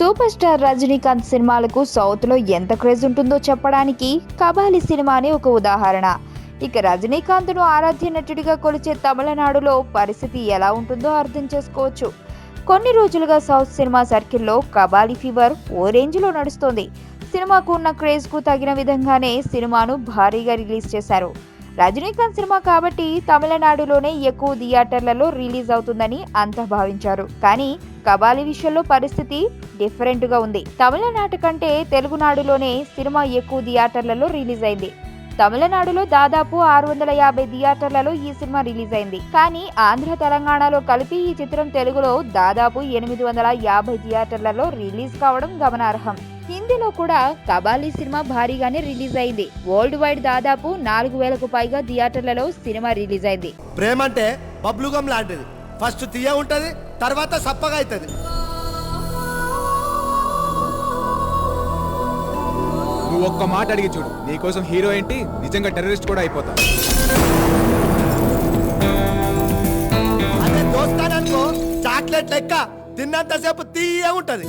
Super star Rajinikanth సినిమాలకు south లో ఎంత క్రేజ్ ఉంటుందో చెప్పడానికి కబాలి సినిమానే ఒక ఉదాహరణ. ఇక రజనీకాంత్ ను ఆరాధ్య నటుడిగా కొలిచే తమిళనాడులో పరిస్థితి ఎలా ఉంటుందో అర్థం చేసుకోవచ్చు. కొన్ని రోజులుగా సౌత్ సినిమా సర్కిల్లో కబాలి ఫీవర్ ఓ రేంజ్ లో నడుస్తోంది. సినిమాకు ఉన్న క్రేజ్ కు తగిన విధంగానే సినిమాను భారీగా రిలీజ్ చేశారు. రజనీకాంత్ సినిమా కాబట్టి తమిళనాడులోనే ఎక్కువ థియేటర్లలో రిలీజ్ అవుతుందని అంతా భావించారు. కానీ కబాలి విషయంలో పరిస్థితి డిఫరెంట్ గా ఉంది. తమిళనాడు కంటే తెలుగునాడులోనే సినిమా ఎక్కువ థియేటర్లలో రిలీజ్ అయింది. తమిళనాడులో దాదాపు 650 థియేటర్లలో ఈ సినిమా రిలీజ్ అయింది. కానీ ఆంధ్ర తెలంగాణలో కలిపి ఈ చిత్రం తెలుగులో దాదాపు 850 థియేటర్లలో రిలీజ్ కావడం గమనార్హం. హిందీలో కూడా కబాలి సినిమా భారీగానే రిలీజ్ అయింది. వరల్డ్ వైడ్ దాదాపు 4000కు పైగా థియేటర్లలో సినిమా రిలీజ్ అయింది. ప్రేమ అంటే బబ్లుగం లాంటిది. ఫస్ట్ తీయ ఉంటది, తర్వాత సప్పగా అవుతుంది. నువ్వు ఒక్క మాట అడిగి చూడు, నీకోసం హీరో ఏంటి నిజంగా టెర్రరిస్ట్ కూడా అయిపోతా. అదే దోస్తాననుకో చాక్లెట్ లెక్క తిన్నంతసేపు తీయ ఉంటది.